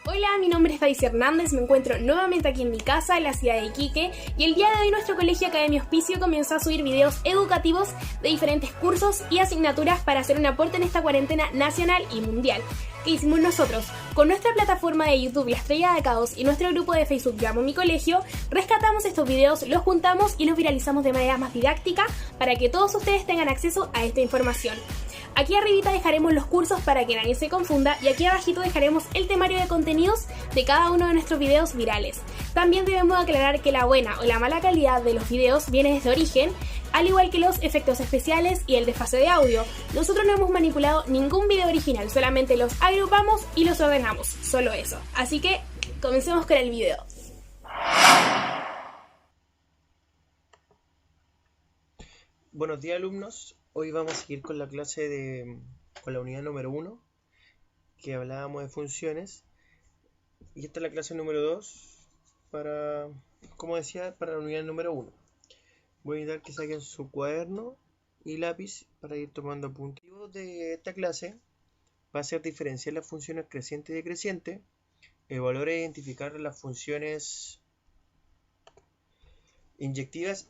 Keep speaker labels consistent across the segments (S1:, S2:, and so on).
S1: Hola, mi nombre es Daisy Hernández, me encuentro nuevamente aquí en mi casa, en la ciudad de Iquique, y el día de hoy nuestro colegio Academia Hospicio comenzó a subir videos educativos de diferentes cursos y asignaturas para hacer un aporte en esta cuarentena nacional y mundial. ¿Qué hicimos nosotros? Con nuestra plataforma de YouTube La Estrella de Caos y nuestro grupo de Facebook Llamo Mi Colegio, rescatamos estos videos, los juntamos y los viralizamos de manera más didáctica para que todos ustedes tengan acceso a esta información. Aquí arribita dejaremos los cursos para que nadie se confunda y aquí abajito dejaremos el temario de contenidos de cada uno de nuestros videos virales. También debemos aclarar que la buena o la mala calidad de los videos viene desde origen, al igual que los efectos especiales y el desfase de audio. Nosotros no hemos manipulado ningún video original, solamente los agrupamos y los ordenamos, solo eso. Así que comencemos con el video.
S2: Buenos días, alumnos. Hoy vamos a seguir con la clase con la unidad número 1, que hablábamos de funciones. Y esta es la clase número 2 para, como decía, para la unidad número 1. Voy a intentar que saquen su cuaderno y lápiz para ir tomando apuntes. El objetivo de esta clase va a ser diferenciar las funciones creciente y decreciente, evaluar e identificar las funciones inyectivas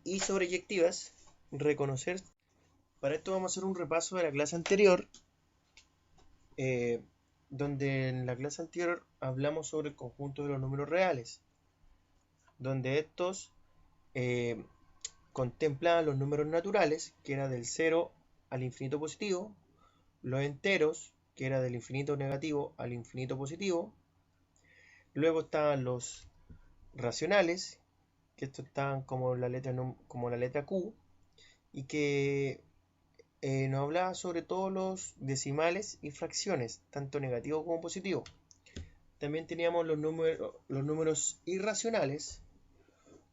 S2: y sobreyectivas, reconocer. Para esto vamos a hacer un repaso de la clase anterior, donde en la clase anterior hablamos sobre el conjunto de los números reales, donde estos contemplaban los números naturales, que era del 0 al infinito positivo, los enteros, que era del infinito negativo al infinito positivo, luego estaban los racionales, que estos estaban como la letra Q, y que nos hablaba sobre todos los decimales y fracciones, tanto negativos como positivos. También teníamos los números irracionales,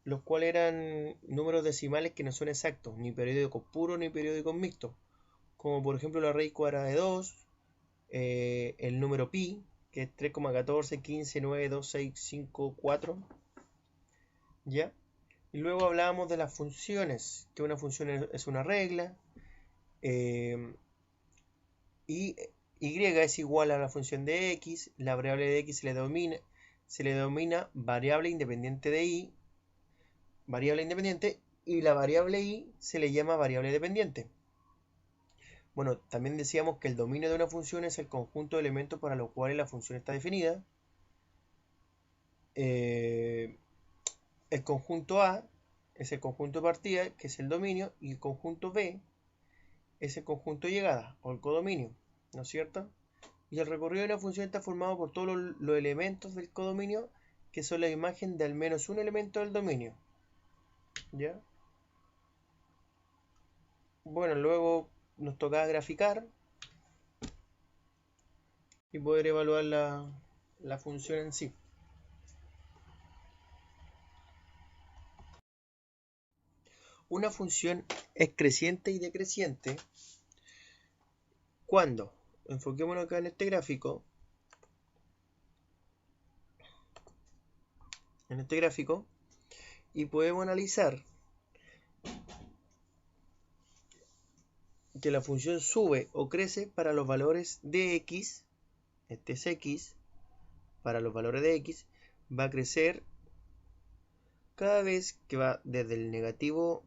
S2: los cuales eran números decimales que no son exactos, ni periódicos puros ni periódicos mixtos, como por ejemplo la raíz cuadrada de 2, el número pi, que es 3,14, 15, 9, 2, 6, 5, 4, ¿ya? Y luego hablábamos de las funciones, que una función es una regla, y y es igual a la función de x, la variable de x se le denomina variable independiente de y, y la variable y se le llama variable dependiente. Bueno, también decíamos que el dominio de una función es el conjunto de elementos para los cuales la función está definida. El conjunto A es el conjunto de partida, que es el dominio, y el conjunto B es el conjunto de llegada, o el codominio, ¿no es cierto? Y el recorrido de una función está formado por todos los elementos del codominio, que son la imagen de al menos un elemento del dominio, ¿ya? Bueno, luego nos tocaba graficar y poder evaluar la función en sí. Una función es creciente y decreciente cuando, enfoquémonos acá en este gráfico, y podemos analizar que la función sube o crece para los valores de x, este es x, para los valores de x, va a crecer cada vez que va desde el negativo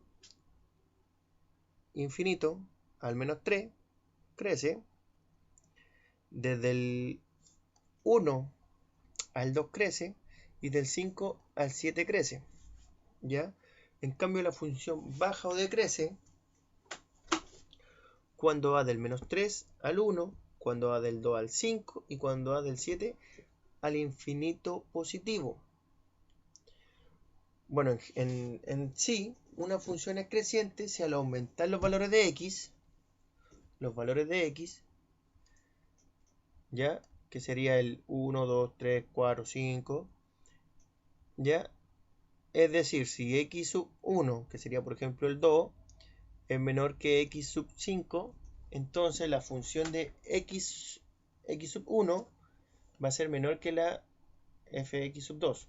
S2: infinito al menos 3, crece, desde el 1 al 2 crece, y del 5 al 7 crece, ¿ya? En cambio la función baja o decrece cuando va del menos 3 al 1, cuando va del 2 al 5 y cuando va del 7 al infinito positivo. Bueno, en sí, una función es creciente si al aumentar los valores de x, ¿ya? Que sería el 1, 2, 3, 4, 5, ¿ya? Es decir, si x sub 1, que sería por ejemplo el 2, es menor que x sub 5, entonces la función de x sub 1 va a ser menor que la fx sub 2,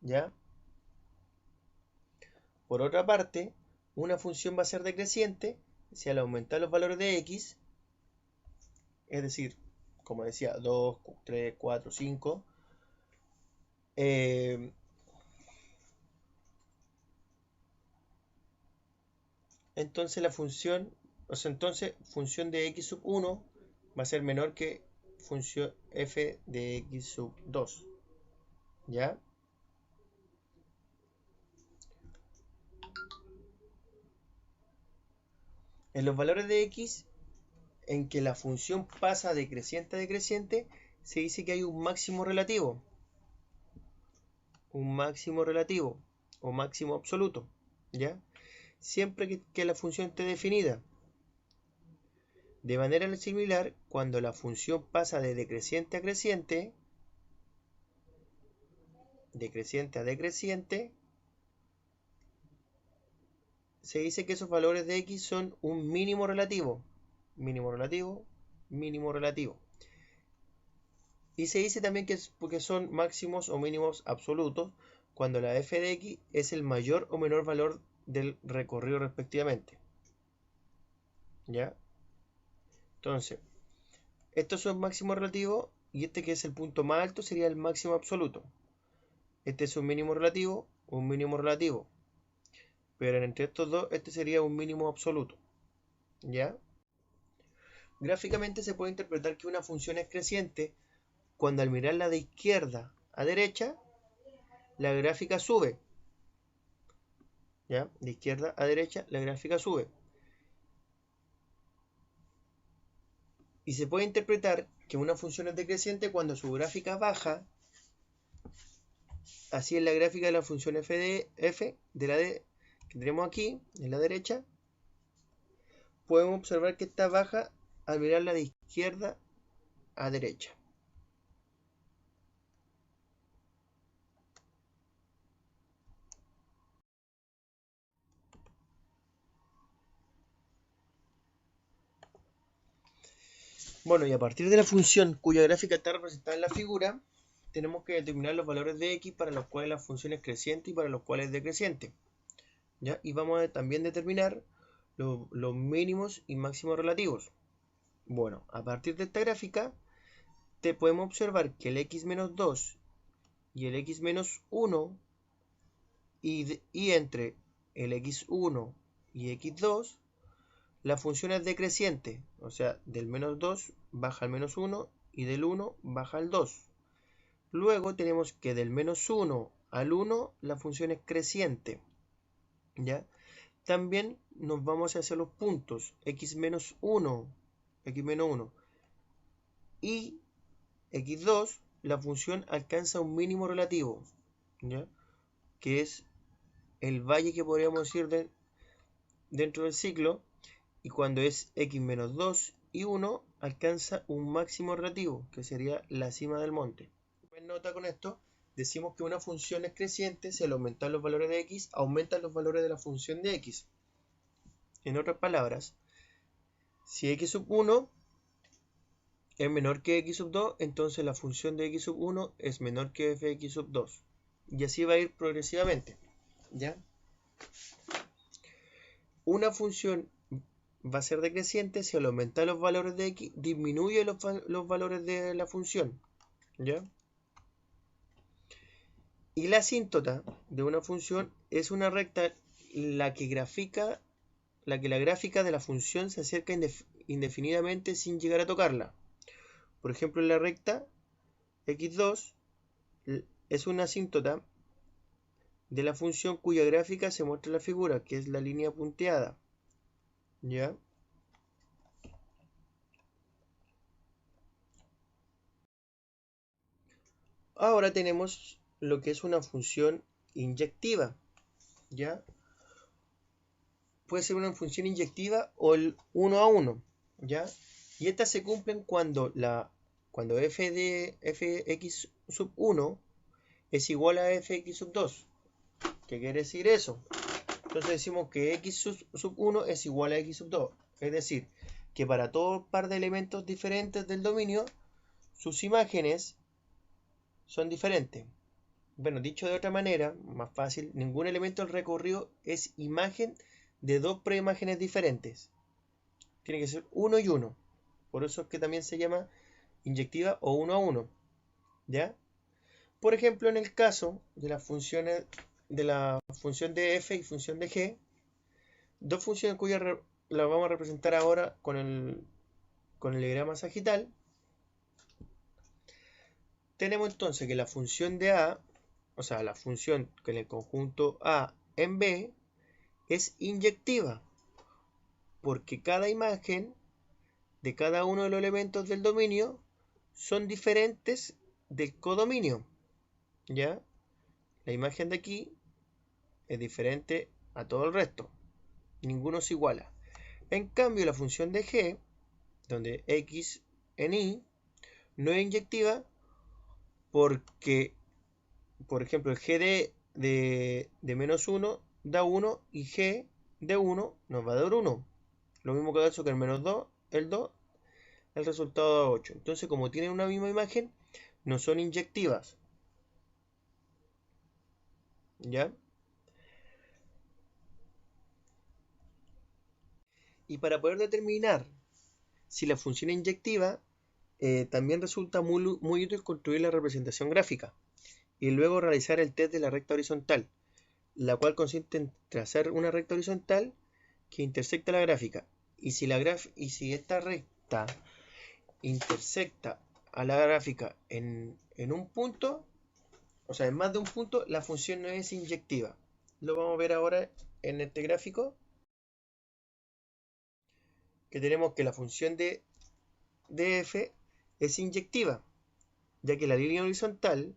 S2: ¿ya? Por otra parte, una función va a ser decreciente si al aumentar los valores de x, es decir, como decía, 2, 3, 4, 5. Entonces la función, entonces función de x sub 1 va a ser menor que función f de x sub 2. ¿Ya? En los valores de x, en que la función pasa de creciente a decreciente, se dice que hay un máximo relativo. Un máximo relativo o máximo absoluto. ¿Ya? Siempre que la función esté definida. De manera similar, cuando la función pasa de decreciente a decreciente, se dice que esos valores de x son un mínimo relativo. Mínimo relativo, mínimo relativo. Y se dice también que porque son máximos o mínimos absolutos cuando la f de x es el mayor o menor valor del recorrido respectivamente. ¿Ya? Entonces, estos son máximos relativos y este que es el punto más alto sería el máximo absoluto. Este es un mínimo relativo, pero entre estos dos este sería un mínimo absoluto. ¿Ya? Gráficamente se puede interpretar que una función es creciente cuando al mirarla de izquierda a derecha, la gráfica sube. ¿Ya? De izquierda a derecha, la gráfica sube. Y se puede interpretar que una función es decreciente cuando su gráfica baja. Así es la gráfica de la función f de la d que tenemos aquí, en la derecha. Podemos observar que está baja al mirarla de izquierda a derecha. Bueno, y a partir de la función cuya gráfica está representada en la figura, tenemos que determinar los valores de x para los cuales la función es creciente y para los cuales es decreciente. ¿Ya? Y vamos a también determinar los mínimos y máximos relativos. Bueno, a partir de esta gráfica, podemos observar que el x-2 y el x-1 y entre el x1 y x2, la función es decreciente, o sea, del menos 2 baja al menos 1 y del 1 baja al 2. Luego tenemos que del menos 1 al 1 la función es creciente. ¿Ya? También nos vamos a hacer los puntos x-1 y x2, la función alcanza un mínimo relativo, ¿ya? Que es el valle que podríamos decir dentro del ciclo, y cuando es x-2 y 1 alcanza un máximo relativo, que sería la cima del monte. En nota con esto, decimos que una función es creciente si al aumentar los valores de x, aumentan los valores de la función de x. En otras palabras, si x sub 1 es menor que x sub 2, entonces la función de x sub 1 es menor que f de x sub 2. Y así va a ir progresivamente. ¿Ya? Una función va a ser decreciente si al aumentar los valores de x disminuye los valores de la función. ¿Ya? Y la asíntota de una función es una recta la que la gráfica de la función se acerca indefinidamente sin llegar a tocarla. Por ejemplo, en la recta x2 es una asíntota de la función cuya gráfica se muestra en la figura, que es la línea punteada. ¿Ya? Ahora tenemos lo que es una función inyectiva. ¿Ya? Puede ser una función inyectiva o el 1 a 1. ¿Ya? Y estas se cumplen cuando f de fx sub 1 es igual a fx sub 2. ¿Qué quiere decir eso? Entonces decimos que x sub 1 es igual a x sub 2. Es decir, que para todo par de elementos diferentes del dominio, sus imágenes son diferentes. Bueno, dicho de otra manera, más fácil, ningún elemento del recorrido es imagen de dos preimágenes diferentes. Tiene que ser 1 y 1. Por eso es que también se llama inyectiva o 1 a 1, ¿ya? Por ejemplo, en el caso de las funciones de la función de f y función de g, dos funciones cuyas las vamos a representar ahora con el diagrama sagital. Tenemos entonces que la función de a, o sea, la función que en el conjunto a en b es inyectiva, porque cada imagen de cada uno de los elementos del dominio son diferentes del codominio, ¿ya? La imagen de aquí es diferente a todo el resto, ninguno se iguala. En cambio, la función de g, donde x en y, no es inyectiva porque, por ejemplo, el g de menos 1 da 1 y g de 1 nos va a dar 1. Lo mismo que eso que el menos 2, el 2, el resultado da 8. Entonces, como tienen una misma imagen, no son inyectivas. ¿Ya? Y para poder determinar si la función es inyectiva, también resulta muy útil construir la representación gráfica y luego realizar el test de la recta horizontal, la cual consiste en trazar una recta horizontal que intersecta la gráfica. Y si esta recta intersecta a la gráfica en un punto, o sea, en más de un punto, la función no es inyectiva. Lo vamos a ver ahora en este gráfico, que tenemos que la función de f es inyectiva, ya que la línea horizontal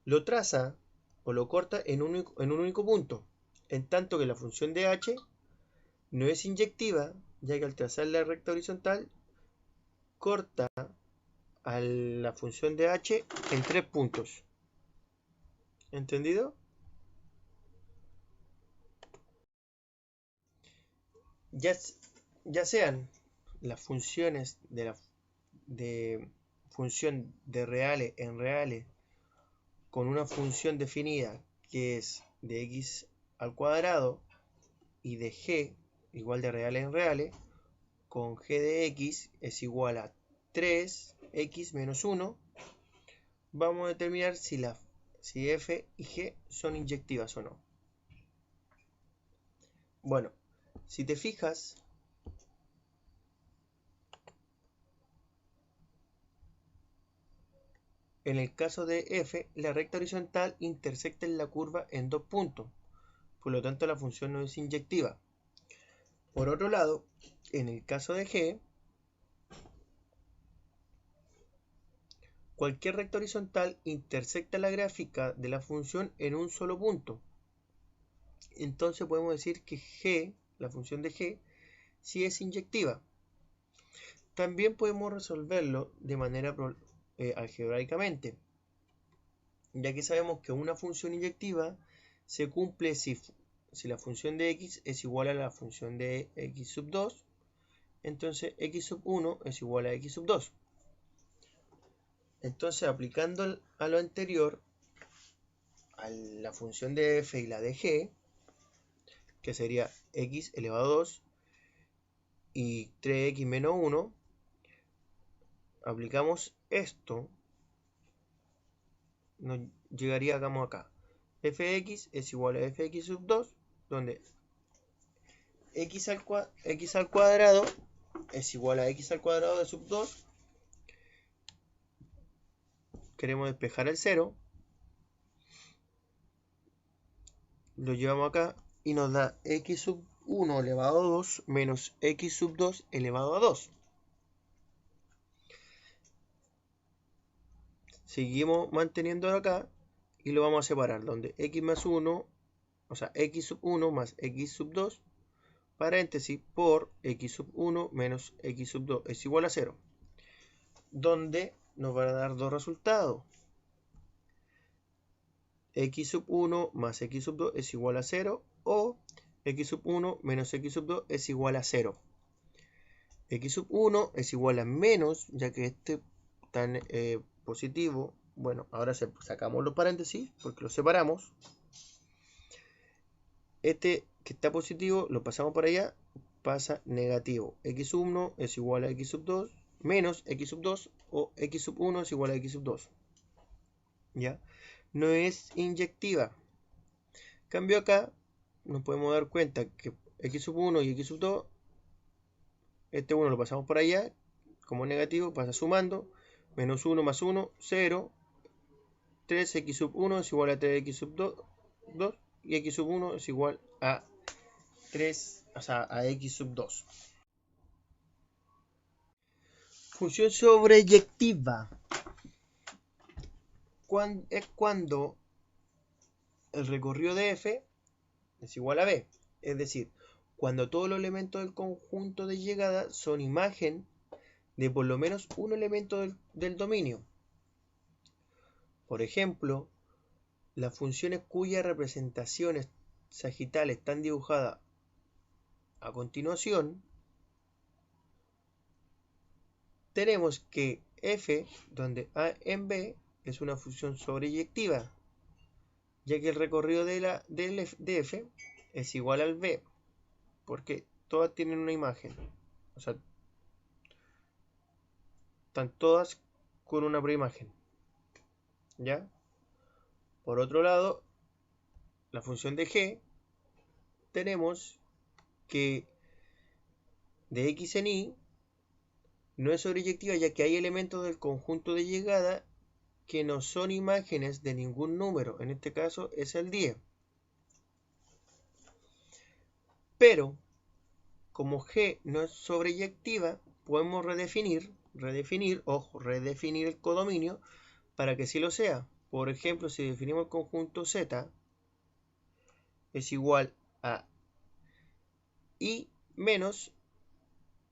S2: lo traza o lo corta en un único punto, en tanto que la función de h no es inyectiva, ya que al trazar la recta horizontal corta a la función de h en 3 puntos. ¿Entendido? Ya sean las funciones de función de reales en reales con una función definida que es de x al cuadrado y de g igual de reales en reales, con g de x es igual a 3x menos 1, vamos a determinar si f y g son inyectivas o no. Bueno, si te fijas, en el caso de f, la recta horizontal intersecta en la curva en 2 puntos, por lo tanto la función no es inyectiva. Por otro lado, en el caso de g, cualquier recta horizontal intersecta la gráfica de la función en un solo punto. Entonces podemos decir que g, la función de g, sí es inyectiva. También podemos resolverlo de manera algebraicamente, ya que sabemos que una función inyectiva se cumple si la función de x es igual a la función de x sub 2, entonces x sub 1 es igual a x sub 2. Entonces, aplicando a lo anterior, a la función de f y la de g, que sería x elevado a 2 y 3x menos 1, aplicamos esto, nos llegaría, hagamos acá, fx es igual a fx sub 2, donde x al cuadrado es igual a x al cuadrado de sub 2. Queremos despejar el 0, lo llevamos acá y nos da x sub 1 elevado a 2 menos x sub 2 elevado a 2. Seguimos manteniendo acá y lo vamos a separar, donde x más 1, o sea, x sub 1 más x sub 2, paréntesis, por x sub 1 menos x sub 2 es igual a 0, donde nos van a dar dos resultados. X sub 1 más x sub 2 es igual a 0, o x sub 1 menos x sub 2 es igual a 0. X sub 1 es igual a menos, ya que este está positivo. Bueno, ahora sacamos los paréntesis porque los separamos. Este que está positivo lo pasamos para allá, pasa negativo. X sub 1 es igual a X sub 2 menos X sub 2 o X sub 1 es igual a X sub 2. ¿Ya? No es inyectiva. Cambio acá, nos podemos dar cuenta que X sub 1 y X sub 2, este 1 lo pasamos por allá, como negativo, pasa sumando, menos 1 más 1, 0, 3x sub 1 es igual a 3x sub 2 y x sub 1 es igual a 3, o sea, a x sub 2. Función sobreyectiva es cuando el recorrido de f es igual a b, es decir, cuando todos los elementos del conjunto de llegada son imagen de por lo menos un elemento del dominio. Por ejemplo, las funciones cuyas representaciones sagitales están dibujadas a continuación, tenemos que f, donde a en b, es una función sobreyectiva, ya que el recorrido de f es igual al b, porque todas tienen una imagen, o sea, están todas con una preimagen, ¿ya? Por otro lado, la función de g, tenemos que de x en y no es sobreyectiva, ya que hay elementos del conjunto de llegada que no son imágenes de ningún número, en este caso es el 10. Pero, como g no es sobreyectiva, podemos redefinir el codominio para que sí lo sea. Por ejemplo, si definimos el conjunto z es igual a y menos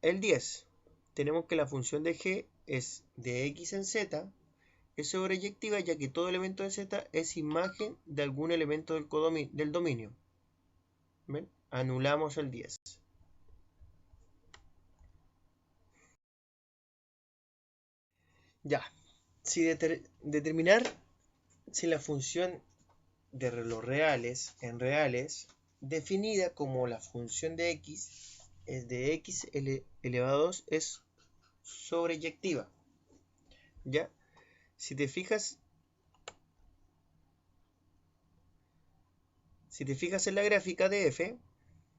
S2: el 10. Tenemos que la función de g es de x en z, es sobreyectiva ya que todo elemento de z es imagen de algún elemento del dominio. ¿Ven? Anulamos el 10. Ya, si determinar si la función de los reales en reales, definida como la función de x, es de x elevado a 2, es sobreyectiva. ¿Ya? Si te fijas en la gráfica de f,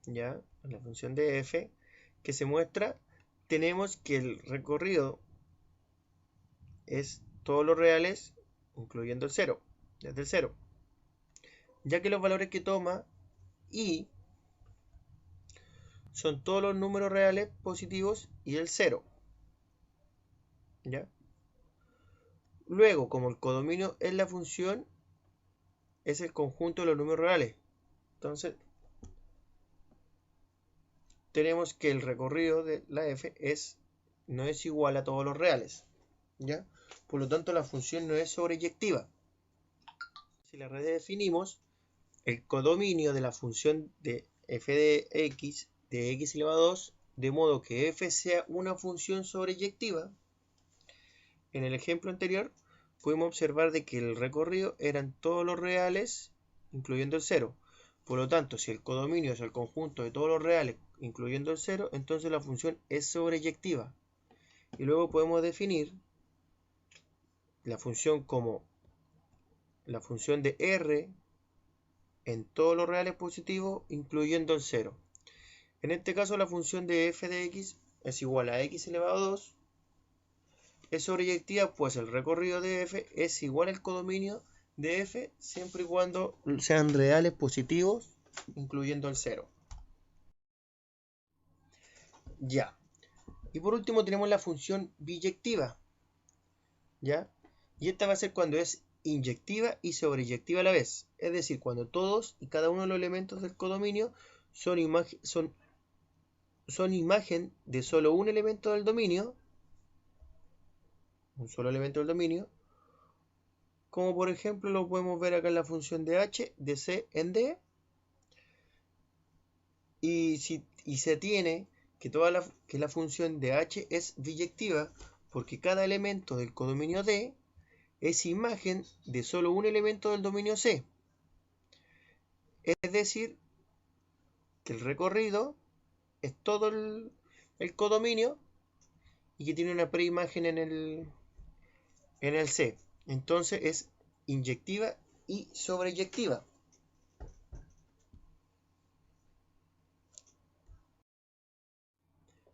S2: ¿ya? En la función de f que se muestra, tenemos que el recorrido es todos los reales, incluyendo el 0, desde el 0. Ya que los valores que toma y son todos los números reales positivos y el 0. ¿Ya? Luego, como el codominio es la función, es el conjunto de los números reales. Entonces, tenemos que el recorrido de la f no es igual a todos los reales. ¿Ya? Por lo tanto, la función no es sobreyectiva. Si la redefinimos, el codominio de la función de f de x elevado a 2, de modo que f sea una función sobreyectiva, en el ejemplo anterior pudimos observar de que el recorrido eran todos los reales, incluyendo el 0. Por lo tanto, si el codominio es el conjunto de todos los reales, incluyendo el 0, entonces la función es sobreyectiva. Y luego podemos definir la función como la función de r en todos los reales positivos, incluyendo el 0. En este caso, la función de f de x es igual a x elevado a 2. Es sobreyectiva, pues el recorrido de f es igual al codominio de f, siempre y cuando sean reales positivos, incluyendo el 0. Ya. Y por último tenemos la función biyectiva. ¿Ya? Y esta va a ser cuando es inyectiva y sobreyectiva a la vez. Es decir, cuando todos y cada uno de los elementos del codominio son imagen de solo un elemento del dominio, como por ejemplo lo podemos ver acá en la función de h de c en d, y se tiene que la función de h es biyectiva porque cada elemento del codominio d es imagen de solo un elemento del dominio c, es decir, que el recorrido es todo el codominio y que tiene una preimagen en el C. Entonces es inyectiva y sobreyectiva.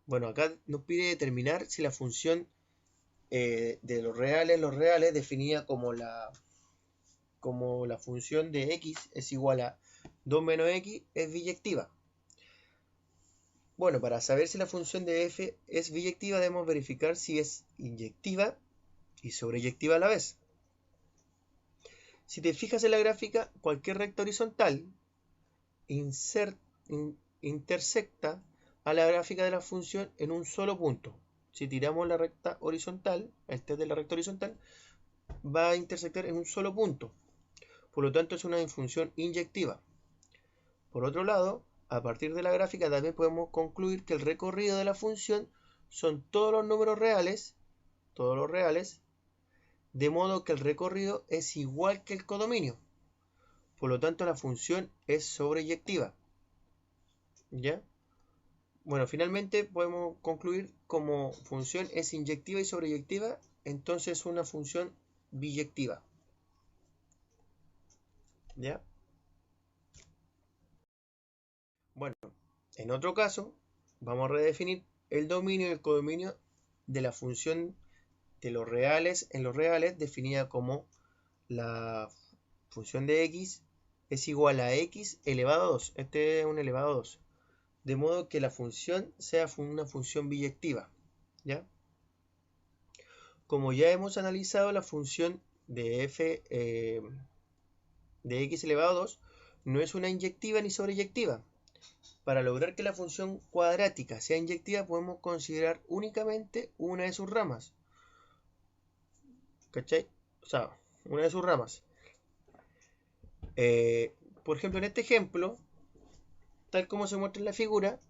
S2: Bueno, acá nos pide determinar si la función de los reales, definida como la función de x es igual a 2 menos x, es biyectiva. Bueno, para saber si la función de f es biyectiva debemos verificar si es inyectiva y sobreyectiva a la vez. Si te fijas en la gráfica, cualquier recta horizontal intersecta a la gráfica de la función en un solo punto. Si tiramos la recta horizontal, este de la recta horizontal, va a intersectar en un solo punto. Por lo tanto, es una función inyectiva. Por otro lado, a partir de la gráfica también podemos concluir que el recorrido de la función son todos los números reales, de modo que el recorrido es igual que el codominio. Por lo tanto, la función es sobreyectiva. ¿Ya? Bueno, finalmente podemos concluir como función es inyectiva y sobreyectiva, entonces es una función biyectiva. ¿Ya? Bueno, en otro caso, vamos a redefinir el dominio y el codominio de la función de los reales en los reales, definida como la función de x es igual a x elevado a 2. Este es un elevado a 2. De modo que la función sea una función biyectiva. ¿Ya? Como ya hemos analizado, la función de f de x elevado a 2 no es una inyectiva ni sobreyectiva. Para lograr que la función cuadrática sea inyectiva podemos considerar únicamente una de sus ramas. ¿Cachai? O sea, una de sus ramas. Por ejemplo, en este ejemplo, tal como se muestra en la figura,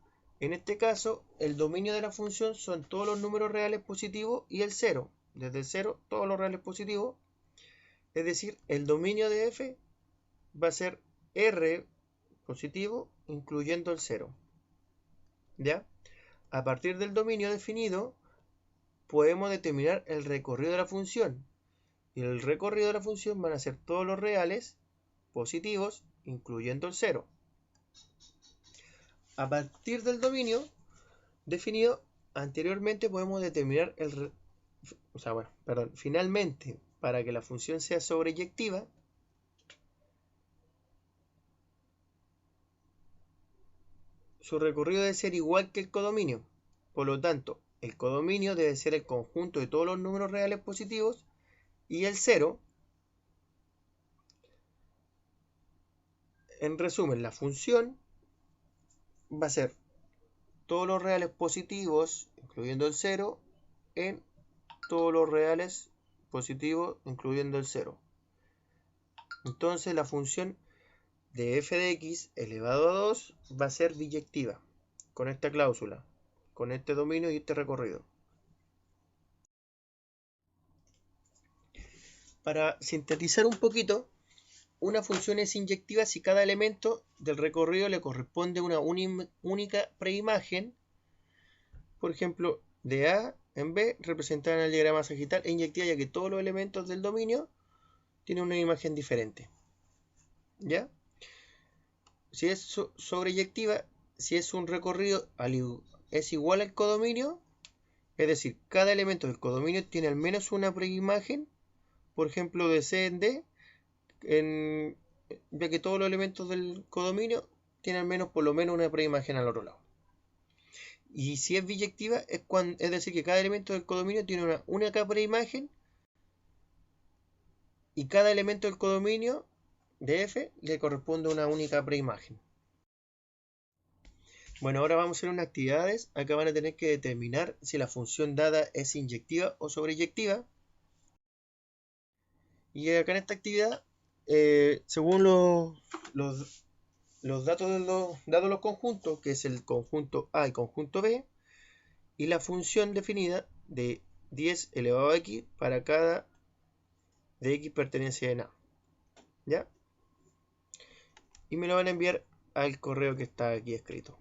S2: en este caso, el dominio de la función son todos los números reales positivos y el 0. Desde el 0, todos los reales positivos. Es decir, el dominio de f va a ser r positivo, incluyendo el 0. ¿Ya? A partir del dominio definido, podemos determinar el recorrido de la función. Y el recorrido de la función van a ser todos los reales positivos, incluyendo el 0. A partir del dominio definido anteriormente podemos determinar finalmente, para que la función sea sobreyectiva, su recorrido debe ser igual que el codominio. Por lo tanto, el codominio debe ser el conjunto de todos los números reales positivos y el 0. En resumen, la función va a ser todos los reales positivos, incluyendo el 0, en todos los reales positivos, incluyendo el 0. Entonces la función de f de x elevado a 2 va a ser biyectiva, con esta cláusula, con este dominio y este recorrido. Para sintetizar un poquito, una función es inyectiva si cada elemento del recorrido le corresponde una única preimagen, por ejemplo, de A en B, representada en el diagrama sagital, e inyectiva ya que todos los elementos del dominio tienen una imagen diferente. ¿Ya? Si es sobreyectiva, si es un recorrido es igual al codominio, es decir, cada elemento del codominio tiene al menos una preimagen, por ejemplo, de C en D, ya que todos los elementos del codominio tienen al menos por lo menos una preimagen al otro lado. Y si es biyectiva, es decir, que cada elemento del codominio tiene una única preimagen y cada elemento del codominio de F le corresponde una única preimagen. Bueno, ahora vamos a hacer unas actividades. Acá van a tener que determinar si la función dada es inyectiva o sobreyectiva. Y acá en esta actividad, según los datos de los conjuntos, que es el conjunto A y conjunto B, y la función definida de 10 elevado a x para cada de x pertenece a A. ¿Ya? Y me lo van a enviar al correo que está aquí escrito.